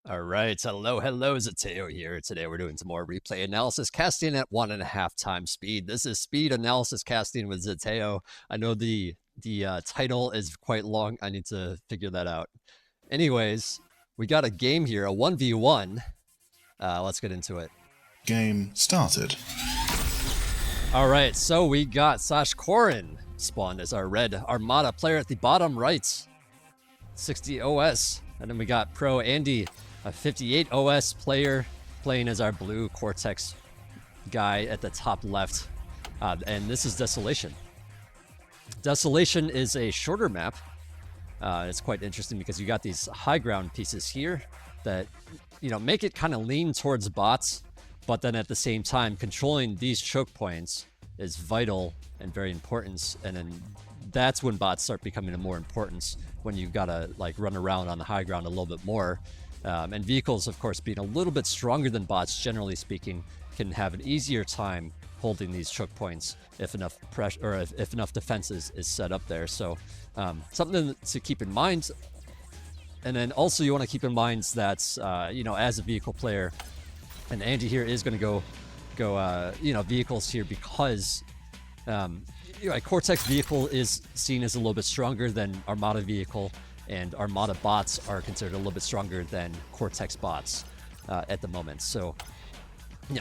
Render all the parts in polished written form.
All right, hello, Zeteo here. Today we're doing some more replay analysis, casting at 1.5 times speed. This is speed analysis casting with Zeteo. I know the title is quite long. I need to figure that out. Anyways, we got a game here, a 1v1. Let's get into it. Game started. All right, so we got Sashkorin spawned as our red Armada player at the bottom right, 60 OS. And then we got Pro Andy, a 58 OS player, playing as our blue Cortex guy at the top left. And this is Desolation. Desolation is a shorter map. It's quite interesting because you got these high ground pieces here that, make it kind of lean towards bots, but then at the same time, controlling these choke points is vital and very important. And then that's when bots start becoming of more importance, when you gotta run around on the high ground a little bit more. And vehicles, of course, being a little bit stronger than bots, generally speaking, can have an easier time holding these choke points if enough pressure or if enough defense is set up there. So something to keep in mind. And then also you want to keep in mind that as a vehicle player, and Andy here is going to go vehicles here because a Cortex vehicle is seen as a little bit stronger than Armada vehicle, and Armada bots are considered a little bit stronger than Cortex bots at the moment. So,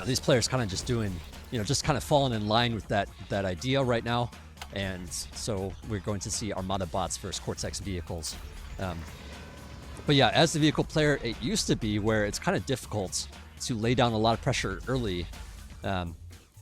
these players kind of just doing, just kind of falling in line with that idea right now. And so we're going to see Armada bots versus Cortex vehicles. But yeah, as the vehicle player, it used to be where it's kind of difficult to lay down a lot of pressure early. You're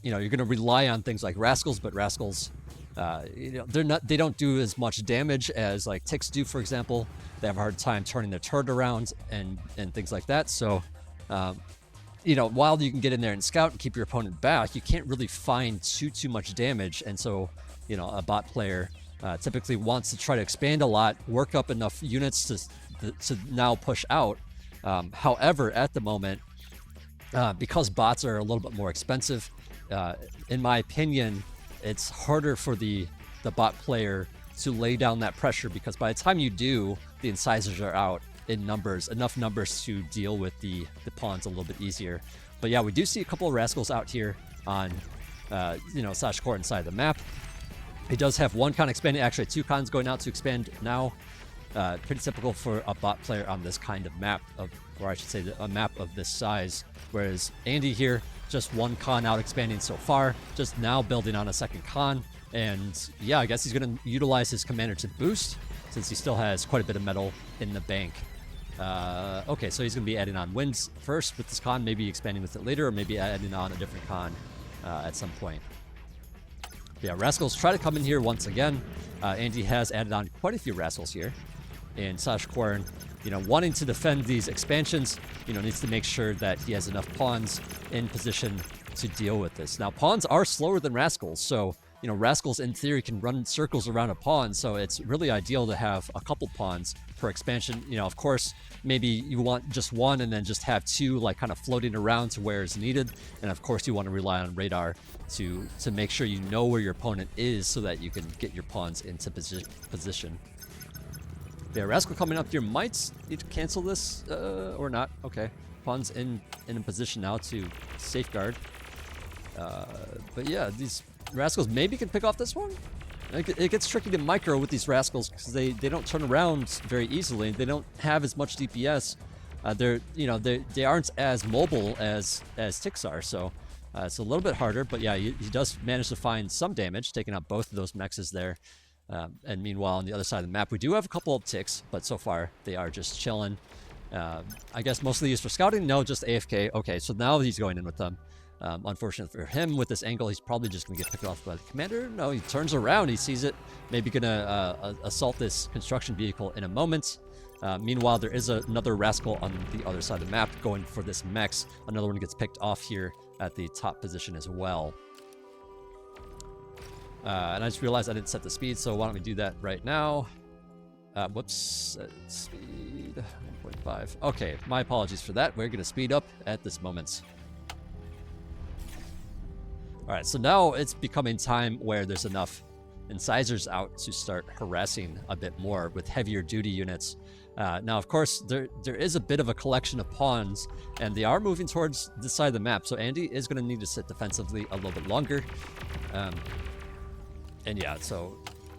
going to rely on things like Rascals, but Rascals, they don't do as much damage as like Ticks do, for example. They have a hard time turning their turret around and things like that. So, while you can get in there and scout and keep your opponent back, you can't really find too much damage. And so, a bot player typically wants to try to expand a lot, work up enough units to now push out. However, at the moment, because bots are a little bit more expensive, in my opinion, it's harder for the bot player to lay down that pressure, because by the time you do, the incisors are out in numbers, enough numbers to deal with the pawns a little bit easier. But yeah, we do see a couple of Rascals out here on, Sashkorin side of the map. He does have one con expanding, actually 2 cons going out to expand now. Pretty typical for a bot player on this kind of map, or I should say a map of this size. Whereas Andy here, just 1 con out expanding so far, just now building on a 2nd con. And yeah, I guess he's going to utilize his commander to boost, since he still has quite a bit of metal in the bank. Okay, so he's going to be adding on winds first with this con, maybe expanding with it later, or maybe adding on a different con at some point. Yeah, Rascals try to come in here once again. Andy has added on quite a few Rascals here. And Sashkorin, wanting to defend these expansions, needs to make sure that he has enough pawns in position to deal with this. Now, pawns are slower than Rascals, so, Rascals in theory can run circles around a pawn, so it's really ideal to have a couple pawns per expansion. Of course, maybe you want just 1 and then just have 2 kind of floating around to where it's needed. And of course, you want to rely on radar to make sure you know where your opponent is so that you can get your pawns into position. Yeah, Rascal coming up here might need to cancel this, or not. Okay, pawns in a position now to safeguard. But yeah, these Rascals maybe can pick off this one. It gets tricky to micro with these Rascals because they don't turn around very easily. They don't have as much DPS. They aren't as mobile as Ticks are, so it's a little bit harder. But yeah, he does manage to find some damage, taking out both of those mexes there. And meanwhile, on the other side of the map, we do have a couple of Ticks, but so far they are just chilling. I guess mostly used for scouting. No, just AFK. Okay, so now he's going in with them. Unfortunately for him, with this angle, he's probably just going to get picked off by the commander. No, he turns around, he sees it. Maybe going to assault this construction vehicle in a moment. Meanwhile, there is another Rascal on the other side of the map going for this Mex. Another one gets picked off here at the top position as well. And I just realized I didn't set the speed, so why don't we do that right now? Whoops, speed 1.5. Okay, my apologies for that. We're going to speed up at this moment. All right, so now it's becoming time where there's enough incisors out to start harassing a bit more with heavier duty units. Now, of course, there is a bit of a collection of pawns, and they are moving towards this side of the map, so Andy is going to need to sit defensively a little bit longer. And yeah, so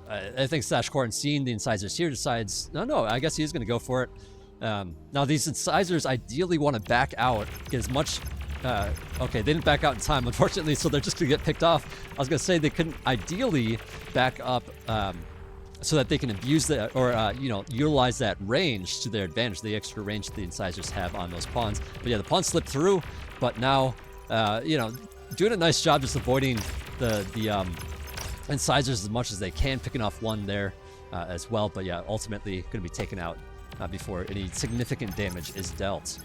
I think Sashkorin, seeing the incisors here, decides, no, I guess he is going to go for it. Now, these incisors ideally want to back out, get as much... okay, they didn't back out in time, unfortunately, so they're just going to get picked off. I was going to say they couldn't ideally back up so that they can abuse that, or, you know, utilize that range to their advantage, the extra range the incisors have on those pawns. But yeah, the pawn slipped through, but now, you know, doing a nice job just avoiding the incisors as much as they can, picking off one there as well. But yeah, ultimately going to be taken out before any significant damage is dealt.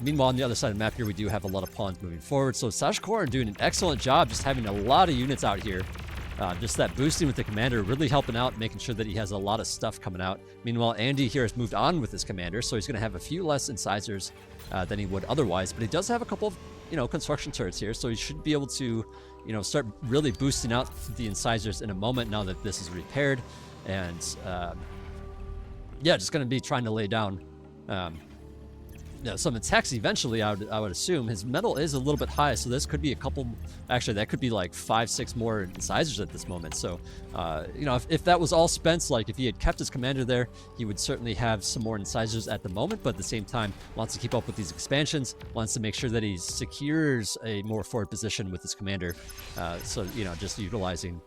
Meanwhile, on the other side of the map here, we do have a lot of pawns moving forward. So Sashkorin doing an excellent job just having a lot of units out here. Just that boosting with the commander really helping out, making sure that he has a lot of stuff coming out. Meanwhile, Andy here has moved on with his commander, so he's going to have a few less incisors than he would otherwise. But he does have a couple of, you know, construction turrets here, so he should be able to, you know, start really boosting out the incisors in a moment now that this is repaired. And yeah, just going to be trying to lay down you know, some attacks eventually. I would assume his metal is a little bit high, so this could be a couple, actually that could be like 5-6 more incisors at this moment. So you know, if that was all spent, like if he had kept his commander there, he would certainly have some more incisors at the moment, but at the same time wants to keep up with these expansions, wants to make sure that he secures a more forward position with his commander, so you know, just utilizing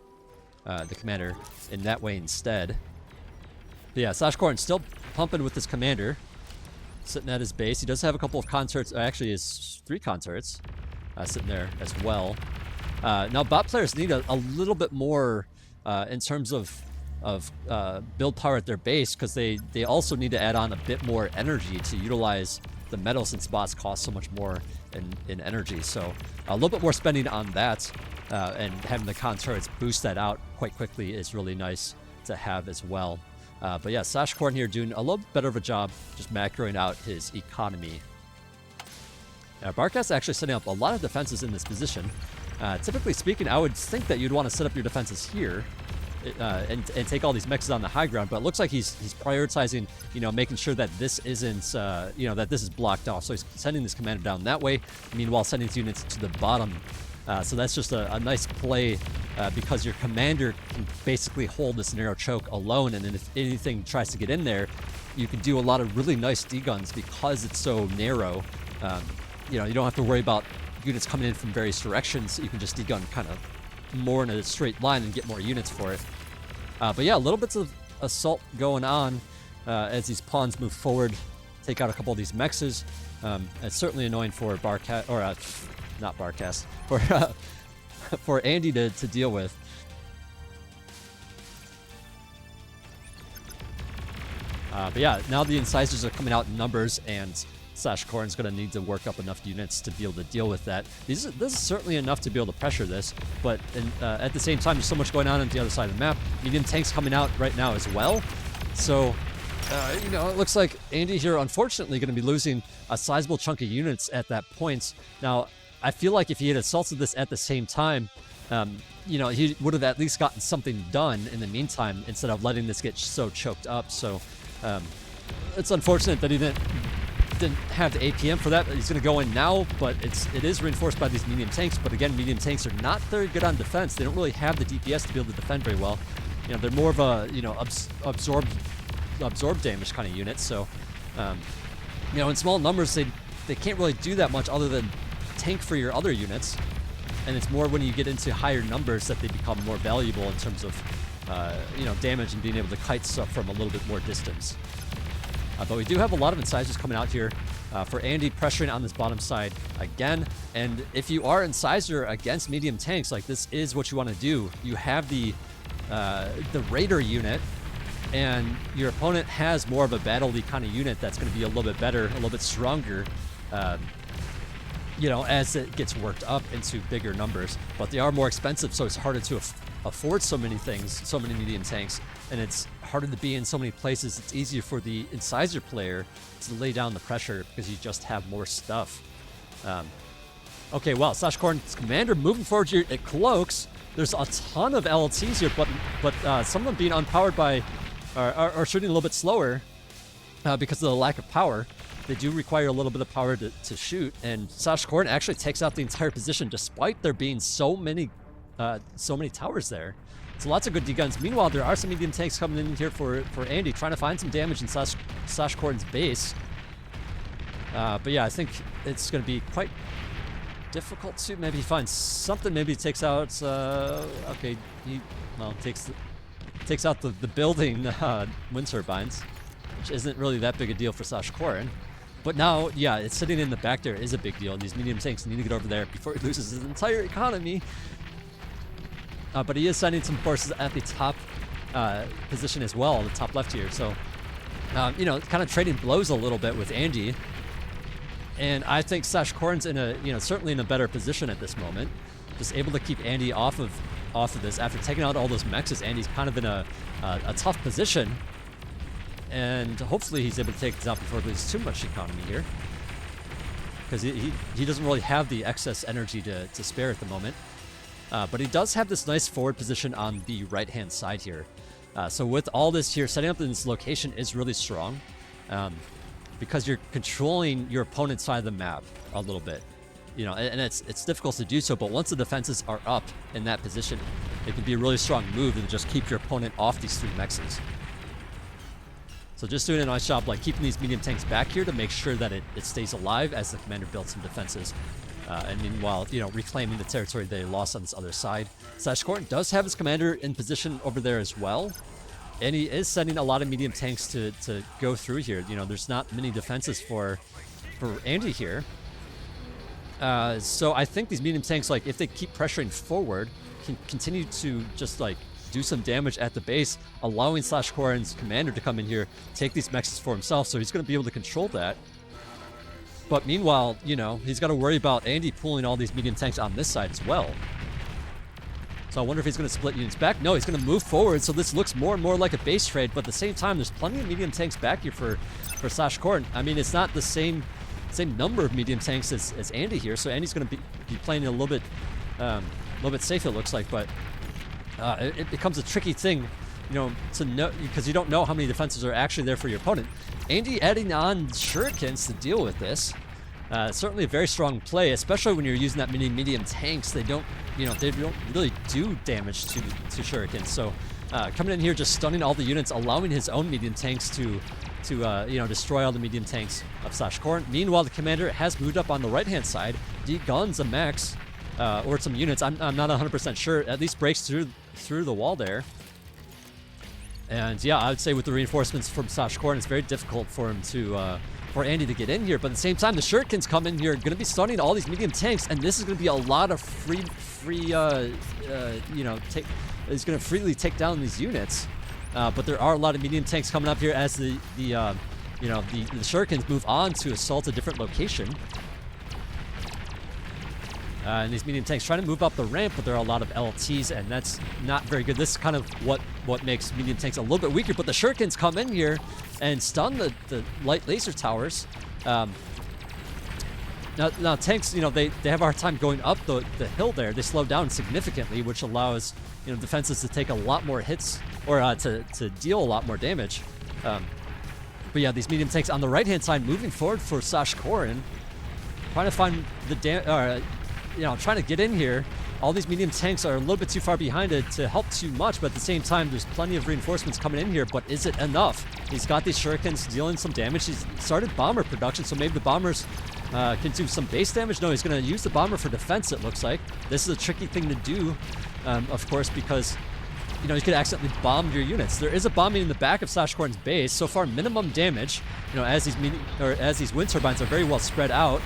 the commander in that way instead. But yeah, Sashkorin still pumping with his commander, sitting at his base. He does have a couple of con turrets, actually his 3 con turrets sitting there as well. Now bot players need a little bit more in terms of build power at their base, because they also need to add on a bit more energy to utilize the metal, since bots cost so much more in energy. So a little bit more spending on that, and having the con turrets boost that out quite quickly is really nice to have as well. But yeah, Sashkorin here doing a little better of a job just macroing out his economy. Now, Barkas actually setting up a lot of defenses in this position. Typically speaking, I would think that you'd want to set up your defenses here and take all these mexes on the high ground, but it looks like he's prioritizing, you know, making sure that this isn't, you know, that this is blocked off. So he's sending this commander down that way, meanwhile sending his units to the bottom. So that's just a nice play, because your commander can basically hold this narrow choke alone, and then if anything tries to get in there, you can do a lot of really nice D-guns because it's so narrow. You know, you don't have to worry about units coming in from various directions. You can just D-gun kind of more in a straight line and get more units for it. But yeah, little bits of assault going on as these pawns move forward, take out a couple of these mexes. It's certainly annoying for Barkas, or not Barkas, for Andy to deal with. But yeah, now the incisors are coming out in numbers, and Sashkorin's going to need to work up enough units to be able to deal with that. This is certainly enough to be able to pressure this, but at the same time, there's so much going on the other side of the map. Medium tanks coming out right now as well. So, you know, it looks like Andy here, unfortunately, going to be losing a sizable chunk of units at that point. Now, I feel like if he had assaulted this at the same time, you know, he would have at least gotten something done in the meantime instead of letting this get so choked up. So it's unfortunate that he didn't have the APM for that. He's going to go in now, but it is reinforced by these medium tanks. But again, medium tanks are not very good on defense. They don't really have the DPS to be able to defend very well. You know, they're more of a, you know, absorb damage kind of unit. So, you know, in small numbers, they can't really do that much other than tank for your other units. And it's more when you get into higher numbers that they become more valuable in terms of, you know, damage and being able to kite stuff from a little bit more distance. But we do have a lot of incisors coming out here for Andy, pressuring on this bottom side again. And if you are incisor against medium tanks, like this is what you want to do. You have the Raider unit, and your opponent has more of a battle-y kind of unit that's going to be a little bit better, a little bit stronger, you know, as it gets worked up into bigger numbers. But they are more expensive, so it's harder to afford so many things, so many medium tanks, and it's harder to be in so many places. It's easier for the incisor player to lay down the pressure because you just have more stuff. Okay, well, Sashkorin's commander moving forward here. It cloaks. There's a ton of LTs here, but some of them being unpowered by, or shooting a little bit slower because of the lack of power. They do require a little bit of power to shoot, and Sashkorin actually takes out the entire position despite there being so many towers there. So lots of good D-guns. Meanwhile, there are some medium tanks coming in here for Andy, trying to find some damage in Sashkorin's base. But yeah, I think it's going to be quite difficult to maybe find something. Maybe he takes out. Okay, he takes out the building wind turbines, which isn't really that big a deal for Sashkorin. But now, yeah, it's sitting in the back there is a big deal. These medium tanks need to get over there before he loses his entire economy. But he is sending some forces at the top position as well, the top left here. So, you know, kind of trading blows a little bit with Andy. And I think Sashkorin's in a, you know, certainly in a better position at this moment. Just able to keep Andy off of this. After taking out all those mechs, Andy's kind of in a tough position. And hopefully he's able to take this out before he loses too much economy here. Because he doesn't really have the excess energy to spare at the moment. But he does have this nice forward position on the right-hand side here. So with all this here, setting up in this location is really strong. Because you're controlling your opponent's side of the map a little bit. You know, and it's difficult to do so, but once the defenses are up in that position, it can be a really strong move to just keep your opponent off these 3 mexes. So just doing a nice job like keeping these medium tanks back here to make sure that it stays alive as the commander builds some defenses. And meanwhile, you know, reclaiming the territory they lost on this other side. Sashkorin does have his commander in position over there as well. And he is sending a lot of medium tanks to go through here. You know, there's not many defenses for Andy here. So I think these medium tanks, like, if they keep pressuring forward, can continue to just, like, do some damage at the base, allowing Sashkorin's commander to come in here, take these mexes for himself, so he's going to be able to control that. But meanwhile, you know, he's got to worry about Andy pulling all these medium tanks on this side as well. So I wonder if he's going to split units back. No, he's going to move forward, so this looks more and more like a base trade, but at the same time, there's plenty of medium tanks back here for Sashkorin. I mean, it's not the same number of medium tanks as Andy here, so Andy's going to be playing a little bit safe, it looks like, but it becomes a tricky thing, you know, to know, because you don't know how many defenses are actually there for your opponent. Andy adding on shurikens to deal with this. Certainly a very strong play, especially when you're using that many medium tanks. They don't really do damage to shurikens. So coming in here, just stunning all the units, allowing his own medium tanks to destroy all the medium tanks of Sashkorin. Meanwhile, the commander has moved up on the right-hand side, de-guns a mechs, or some units. I'm not 100% sure. At least breaks through the wall there. And yeah, I would say with the reinforcements from Sashkorin, it's very difficult for him for Andy to get in here. But at the same time, the shurikens come in here, going to be stunning all these medium tanks, and this is going to be a lot of he's going to freely take down these units. But there are a lot of medium tanks coming up here as the shurikens move on to assault a different location. And these medium tanks trying to move up the ramp, but there are a lot of LTs, and that's not very good. This is kind of what makes medium tanks a little bit weaker, but the shurikens come in here and stun the light laser towers. Now tanks, you know, they have a hard time going up the hill there. They slow down significantly, which allows, you know, defenses to take a lot more hits, or to deal a lot more damage. But yeah, these medium tanks on the right-hand side moving forward for Sashkorin, trying to find the trying to get in here. All these medium tanks are a little bit too far behind it to help too much, but at the same time, there's plenty of reinforcements coming in here, but is it enough? He's got these shurikens dealing some damage. He's started bomber production, so maybe the bombers can do some base damage. No, he's going to use the bomber for defense, it looks like. This is a tricky thing to do, of course, because, you know, you could accidentally bomb your units. There is a bombing in the back of Sashkorin's base. So far, minimum damage, you know, as these wind turbines are very well spread out.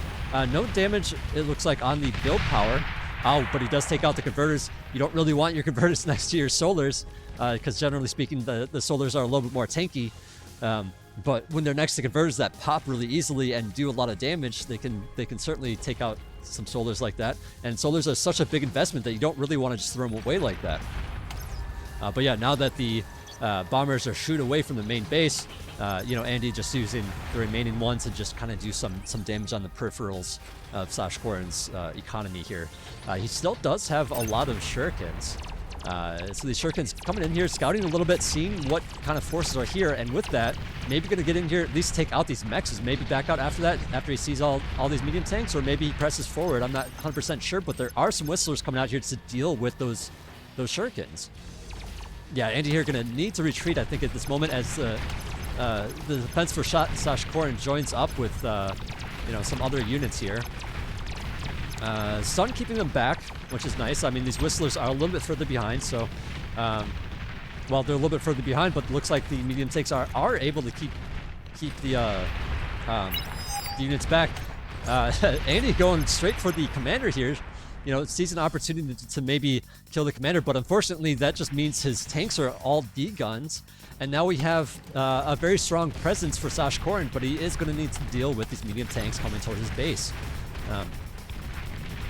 No damage, it looks like, on the build power. Oh, but he does take out the converters. You don't really want your converters next to your solars, because generally speaking, the solars are a little bit more tanky. But when they're next to converters that pop really easily and do a lot of damage, they can certainly take out some solars like that. And solars are such a big investment that you don't really want to just throw them away like that. But yeah, now that the bombers are shoot away from the main base, you know, Andy just using the remaining ones to just kind of do some damage on the peripherals of Sashkorin's economy here. He still does have a lot of shurikens. So these shurikens coming in here, scouting a little bit, seeing what kind of forces are here, and with that, maybe going to get in here, at least take out these mechs, maybe back out after that, after he sees all these medium tanks, or maybe he presses forward. I'm not 100% sure, but there are some whistlers coming out here to deal with those shurikens. Yeah, Andy here going to need to retreat, I think, at this moment, as the defense for Sashkorin joins up with, you know, some other units here. Sun keeping them back, which is nice. I mean, these whistlers are a little bit further behind, so well, they're a little bit further behind, but it looks like the medium tanks are able to keep the units back. Andy going straight for the commander here. You know, sees an opportunity to maybe kill the commander, but unfortunately that just means his tanks are all D-guns, and now we have a very strong presence for Sashkorin, but he is going to need to deal with these medium tanks coming toward his base.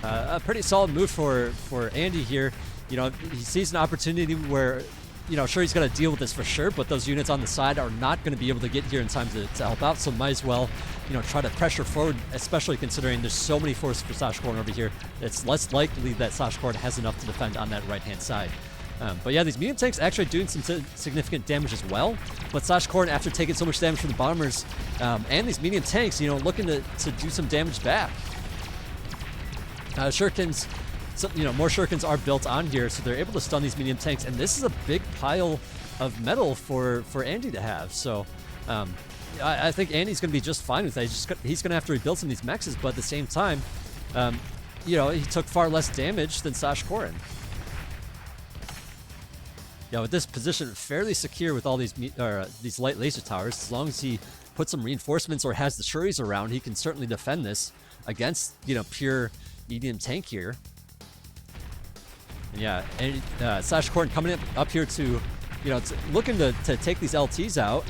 A pretty solid move for Andy here. You know, he sees an opportunity where, you know, sure, he's going to deal with this for sure, but those units on the side are not going to be able to get here in time to help out, so might as well, you know, try to pressure forward, especially considering there's so many forces for Sashkorin over here. It's less likely that Sashkorin has enough to defend on that right-hand side. But yeah, these medium tanks actually doing some significant damage as well, but Sashkorin, after taking so much damage from the bombers and these medium tanks, you know, looking to do some damage back. Shurikens, so, you know, more shurikens are built on here, so they're able to stun these medium tanks, and this is a big pile of metal for Andy to have. So I think Andy's going to be just fine with that. He's going to have to rebuild some of these mexes, but at the same time, you know, he took far less damage than Sashkorin. Yeah, with this position fairly secure with all these light laser towers, as long as he puts some reinforcements or has the Shuris around, he can certainly defend this against, you know, pure medium tank here. And yeah, and Sashkorin coming up here to, you know, looking to take these LTs out.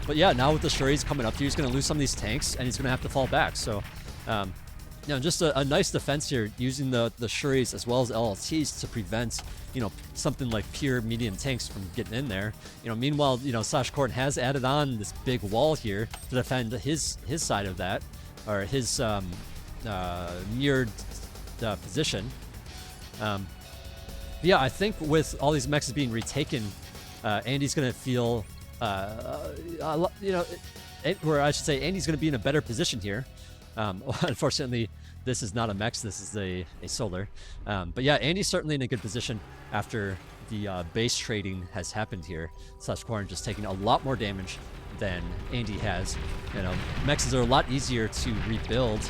But yeah, now with the Shuris coming up here, he's going to lose some of these tanks, and he's going to have to fall back. So, you know, just a nice defense here, using the Shuris as well as LLTs to prevent, you know, something like pure medium tanks from getting in there. You know, meanwhile, you know, Sashkorin has added on this big wall here to defend his side of that, or his mirrored position. Yeah, I think with all these mechs being retaken, Andy's going to feel, you know, or I should say Andy's going to be in a better position here. Unfortunately, this is not a mech, this is a solar. But yeah, Andy's certainly in a good position after the base trading has happened here. Sashkorin just taking a lot more damage than Andy has. You know, mechs are a lot easier to rebuild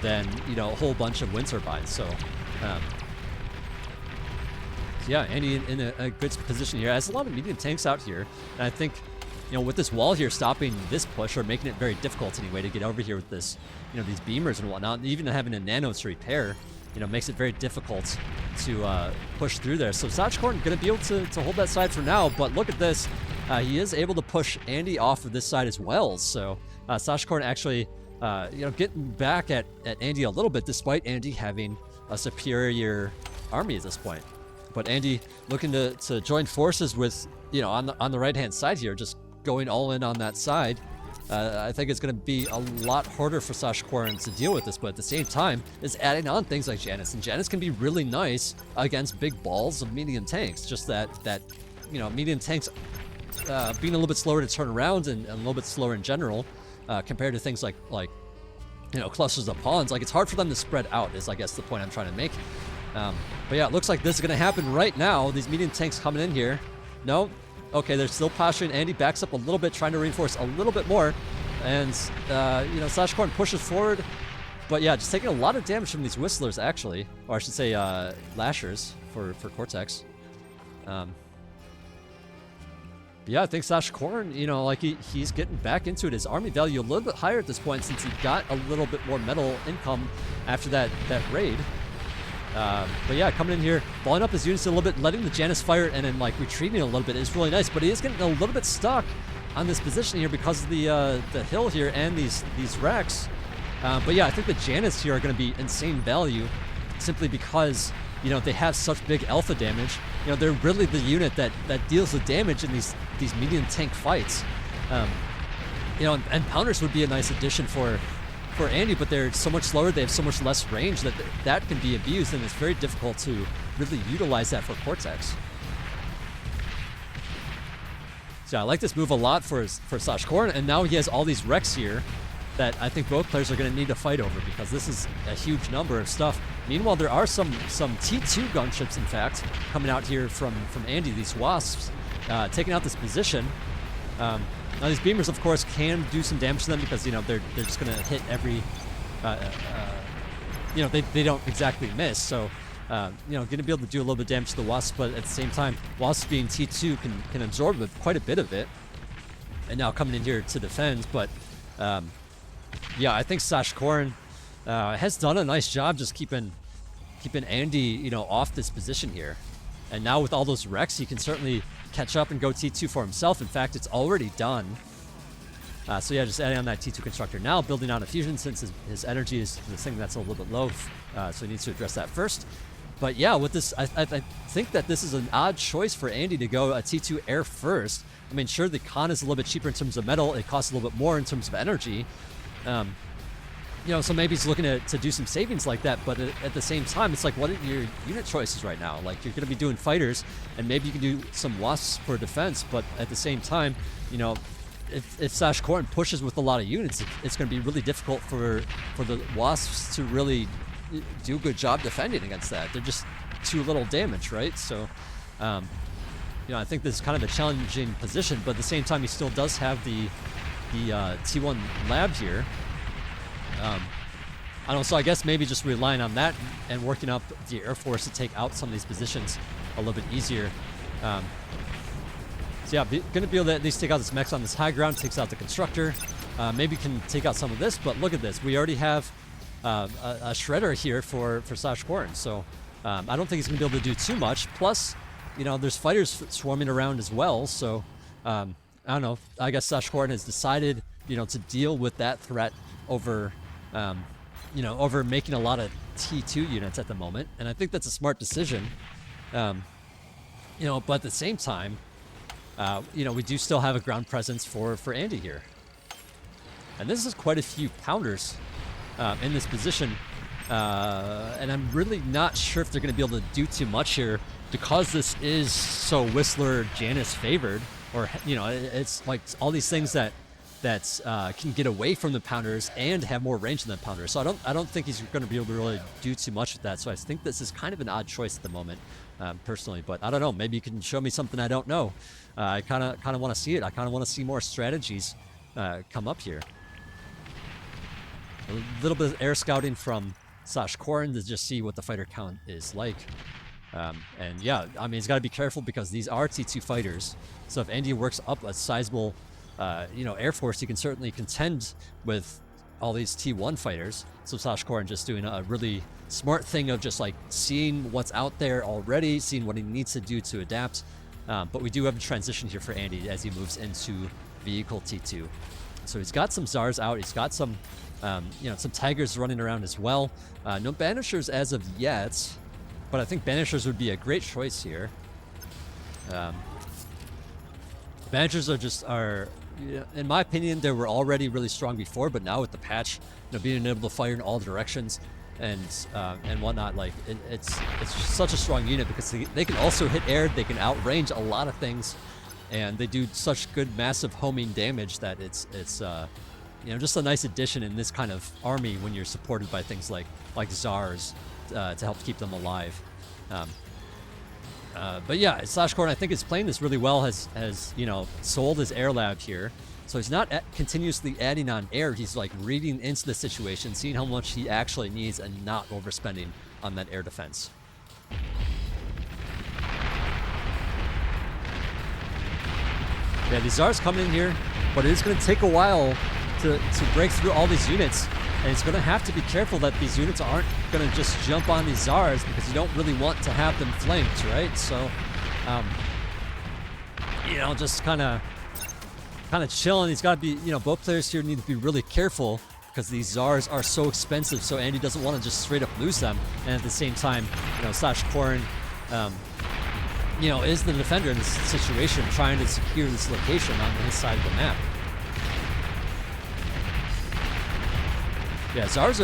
than, you know, a whole bunch of wind turbines. So, yeah, Andy in a good position here. Has a lot of medium tanks out here, and I think, you know, with this wall here stopping this push, or making it very difficult anyway to get over here with this, you know, these beamers and whatnot, even having a nano to repair, you know, makes it very difficult to push through there. So Sashkorin going to be able to hold that side for now, but look at this. He is able to push Andy off of this side as well. So Sashkorin actually, you know, getting back at Andy a little bit, despite Andy having a superior army at this point. But Andy looking to join forces with, you know, on the right-hand side here, just going all in on that side. I think it's going to be a lot harder for Sashkorin to deal with this, but at the same time, is adding on things like Janus, and Janus can be really nice against big balls of medium tanks. Just that you know, medium tanks being a little bit slower to turn around and a little bit slower in general, compared to things like you know, clusters of pawns. Like, it's hard for them to spread out, is I guess the point I'm trying to make. But yeah, it looks like this is going to happen right now. These medium tanks coming in here. No. Okay, they're still posturing. Andy backs up a little bit, trying to reinforce a little bit more. And, you know, Sashkorin pushes forward. But yeah, just taking a lot of damage from these whistlers, actually. Or I should say, lashers for Cortex. But yeah, I think Sashkorin, you know, like he's getting back into it. His army value a little bit higher at this point, since he got a little bit more metal income after that raid. But yeah, coming in here, balling up his units a little bit, letting the Janus fire, and then like retreating a little bit is really nice. But he is getting a little bit stuck on this position here because of the hill here and these wrecks. But yeah, I think the Janus here are going to be insane value, simply because you know, they have such big alpha damage. You know, they're really the unit that deals the damage in these medium tank fights. You know, and Pounders would be a nice addition for Andy, but they're so much slower, they have so much less range that can be abused, and it's very difficult to really utilize that for Cortex. So I like this move a lot for Sashkorin, and now he has all these wrecks here that I think both players are going to need to fight over, because this is a huge number of stuff. Meanwhile, there are some T2 gunships, in fact, coming out here from Andy, these Wasps, taking out this position. Now these beamers, of course, can do some damage to them because, you know, they're just going to hit every, you know, they don't exactly miss. So, you know, going to be able to do a little bit of damage to the Wasps, but at the same time, Wasps being T2 can absorb quite a bit of it. And now coming in here to defend, but yeah, I think Sashkorin has done a nice job just keeping Andy, you know, off this position here. And now with all those wrecks, he can certainly catch up and go T2 for himself. In fact, it's already done. So yeah, just adding on that T2 constructor now, building on a fusion since his energy is the thing that's a little bit low. So he needs to address that first. But yeah, with this, I think that this is an odd choice for Andy to go a T2 air first. I mean, sure, the con is a little bit cheaper in terms of metal. It costs a little bit more in terms of energy. You know, so maybe he's looking to do some savings like that, but at the same time, it's like, what are your unit choices right now? Like, you're going to be doing fighters, and maybe you can do some Wasps for defense, but at the same time, you know, if Sashkorin pushes with a lot of units, it's going to be really difficult for the Wasps to really do a good job defending against that. They're just too little damage, right? So, you know, I think this is kind of a challenging position, but at the same time, he still does have the T1 lab here. I don't know, so I guess maybe just relying on that and working up the Air Force to take out some of these positions a little bit easier. So yeah, going to be able to at least take out this mech on this high ground, takes out the constructor. Maybe can take out some of this, but look at this. We already have a shredder here for Sashkorin, so I don't think he's going to be able to do too much. Plus, you know, there's fighters swarming around as well, so I don't know. I guess Sashkorin has decided, you know, to deal with that threat over, you know, over making a lot of T2 units at the moment, and I think that's a smart decision. You know, but at the same time, you know, we do still have a ground presence for Andy here, and this is quite a few Pounders in this position, and I'm really not sure if they're going to be able to do too much here because this is so Whistler Janus favored, or, you know, it's like all these things that can get away from the Pounders and have more range than the Pounders. So I don't think he's going to be able to really do too much with that. So I think this is kind of an odd choice at the moment, personally. But I don't know. Maybe you can show me something I don't know. I kind of want to see it. I kind of want to see more strategies come up here. A little bit of air scouting from Sashkorin to just see what the fighter count is like. And yeah, I mean, he's got to be careful because these are T2 fighters. So if Andy works up a sizable, you know, Air Force, he can certainly contend with all these T1 fighters. So Sashkorin just doing a really smart thing of just like seeing what's out there already, seeing what he needs to do to adapt. But we do have a transition here for Andy as he moves into vehicle T2. So he's got some Zars out. He's got some, you know, some Tigers running around as well. No Banishers as of yet, but I think Banishers would be a great choice here. Banishers are, in my opinion, they were already really strong before, but now with the patch, you know, being able to fire in all directions and whatnot, like it's such a strong unit because they can also hit air, they can outrange a lot of things, and they do such good massive homing damage that it's you know, just a nice addition in this kind of army when you're supported by things like Zars to help keep them alive. But yeah, Sashkorin, I think, is playing this really well, has you know, sold his air lab here. So he's not continuously adding on air. He's like reading into the situation, seeing how much he actually needs and not overspending on that air defense. Yeah, these Zars coming in here, but it is going to take a while to break through all these units. And it's going to have to be careful that these units aren't going to just jump on these Zars because you don't really want to have them flanked, right? So, you know, just kind of chilling. He's got to be, you know, both players here need to be really careful because these Zars are so expensive, so Andy doesn't want to just straight up lose them. And at the same time, you know, Sashkorin, you know, is the defender in this situation, trying to secure this location on his side of the map. Yeah, Zars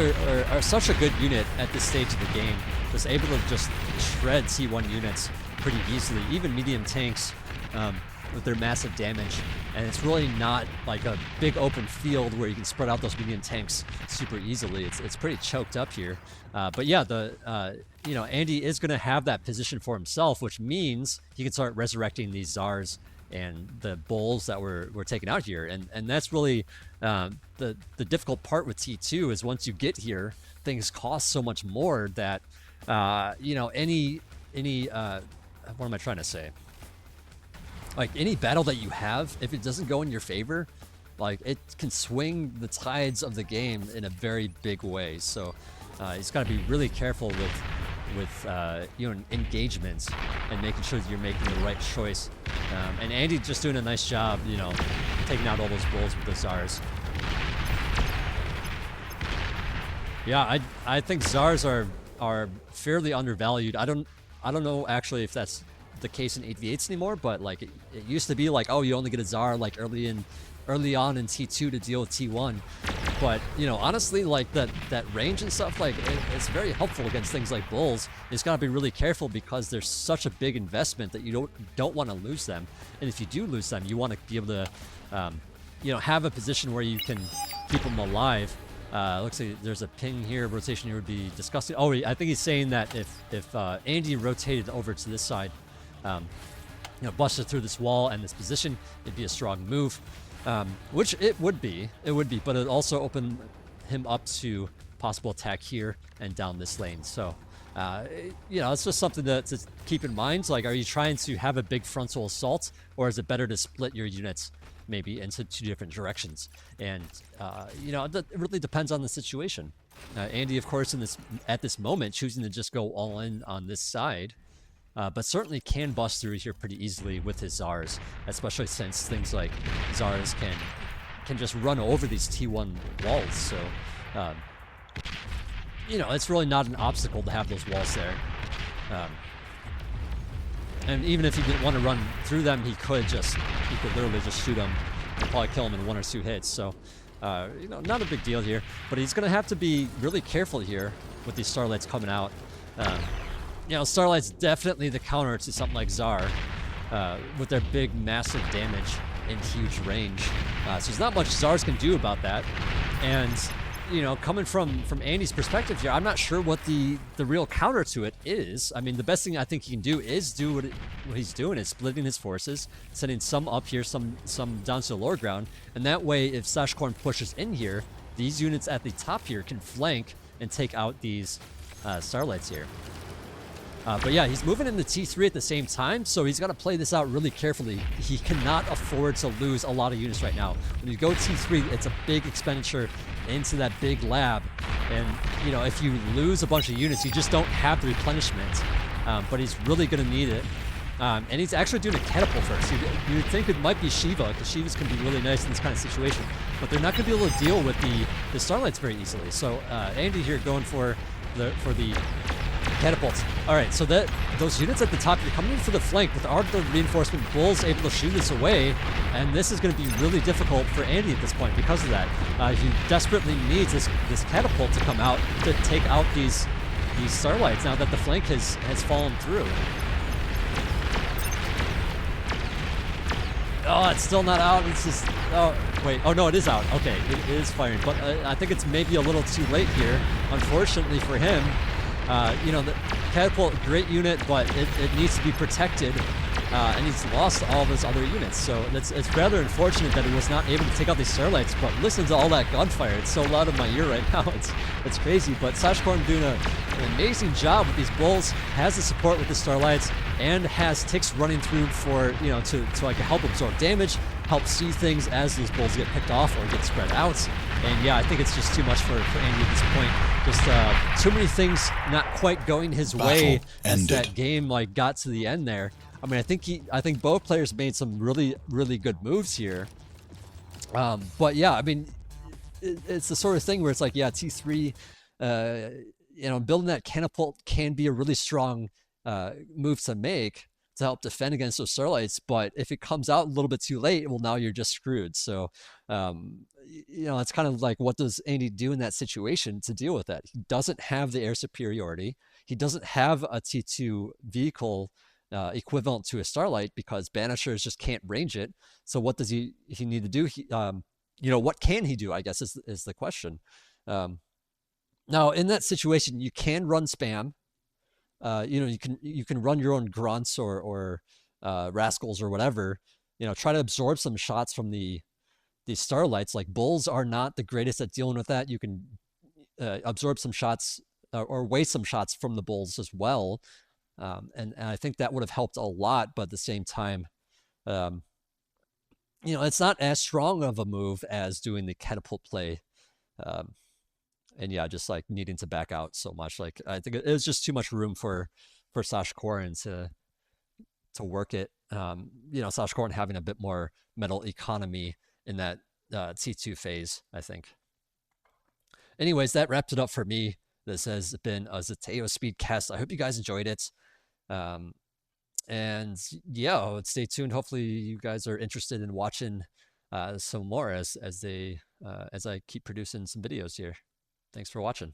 are such a good unit at this stage of the game, just able to just shred T1 units pretty easily, even medium tanks with their massive damage. And it's really not like a big open field where you can spread out those medium tanks super easily. It's pretty choked up here. But yeah, you know, Andy is going to have that position for himself, which means he can start resurrecting these Zars and the bulls that were taken out here. And that's really the difficult part with T2 is once you get here, things cost so much more that, you know, any what am I trying to say? Like any battle that you have, if it doesn't go in your favor, like it can swing the tides of the game in a very big way. So he's got to be really careful with you know, engagement and making sure that you're making the right choice. And Andy just doing a nice job, you know, taking out all those bulls with the Zars. Yeah, I think Zars are fairly undervalued. I don't know actually if that's the case in 8v8s anymore, but like it used to be like, oh, you only get a Zar like early on in T2 to deal with T1. But you know, honestly, like that range and stuff, like it's very helpful against things like bulls. You just gotta be really careful because there's such a big investment that you don't want to lose them. And if you do lose them, you want to be able to you know, have a position where you can keep them alive. Looks like there's a ping here. Rotation here would be disgusting. Oh, I think he's saying that if Andy rotated over to this side, you know, busted through this wall and this position, it'd be a strong move, which it would be, but it also opened him up to possible attack here and down this lane. So, you know, it's just something to keep in mind. Like, are you trying to have a big frontal assault, or is it better to split your units maybe into two different directions? And you know, it really depends on the situation. Andy, of course, at this moment, choosing to just go all in on this side, but certainly can bust through here pretty easily with his Zars, especially since things like Zars can just run over these T1 walls. So, you know, it's really not an obstacle to have those walls there. And even if he didn't want to run through them, he could literally just shoot them and probably kill him in 1 or 2 hits. So, you know, not a big deal here. But he's going to have to be really careful here with these Starlights coming out. You know, Starlight's definitely the counter to something like Zar, with their big, massive damage and huge range. So there's not much Zars can do about that. And, you know, coming from Andy's perspective here, I'm not sure what the real counter to it is. I mean, the best thing I think he can do is do what he's doing, is splitting his forces, sending some up here, some down to the lower ground, and that way, if Sashkorin pushes in here, these units at the top here can flank and take out these Starlights here. But yeah, he's moving into T3 at the same time, so he's got to play this out really carefully. He cannot afford to lose a lot of units right now. When you go T3, it's a big expenditure into that big lab, and you know, if you lose a bunch of units, you just don't have the replenishment. But he's really going to need it. And he's actually doing a catapult first. You'd think it might be Shiva, because Shivas can be really nice in this kind of situation, but they're not going to be able to deal with the Starlights very easily. So Andy here going for the catapults. All right, so those units at the top, you're coming in for the flank with all the reinforcement bulls able to shoot this away, and this is going to be really difficult for Andy at this point because of that. He desperately needs this catapult to come out to take out these Starlights now that the flank has fallen through. Oh, it's still not out. It's just, oh, wait. Oh, no, it is out. Okay, it is firing, but I think it's maybe a little too late here, unfortunately for him. You know, the catapult, great unit, but it needs to be protected, and he's lost all of his other units. So it's rather unfortunate that he was not able to take out these Starlights, but listen to all that gunfire. It's so loud in my ear right now. It's crazy, but Sashkorin doing an amazing job with these bulls, has the support with the Starlights, and has ticks running through for, you know, to like help absorb damage, help see things as these bulls get picked off or get spread out. And yeah, I think it's just too much for Andy at this point. Just too many things not quite going his way as that game like got to the end there. I mean, I think both players made some really, really good moves here. But yeah, I mean, it's the sort of thing where it's like, yeah, T3, building that catapult can be a really strong move to make to help defend against those starlights. But if it comes out a little bit too late, well, now you're just screwed. So, it's kind of like, what does Andy do in that situation to deal with that? He doesn't have the air superiority. He doesn't have a T2 vehicle equivalent to a starlight because banishers just can't range it. So what does he need to do? What can he do, I guess, is the question. Now, in that situation, you can run spam. You can run your own grunts or rascals or whatever. Try to absorb some shots from the starlights. Like, bulls are not the greatest at dealing with that. You can absorb some shots or waste some shots from the bulls as well. And I think that would have helped a lot. But at the same time, it's not as strong of a move as doing the catapult play. And yeah, just like needing to back out so much. Like, I think it was just too much room for Sashkorin to work it. Sashkorin having a bit more metal economy in that T2 phase, I think. Anyways, that wrapped it up for me. This has been a Zeteo'sSpeedcast. I hope you guys enjoyed it. And yeah, stay tuned. Hopefully you guys are interested in watching some more as I keep producing some videos here. Thanks for watching.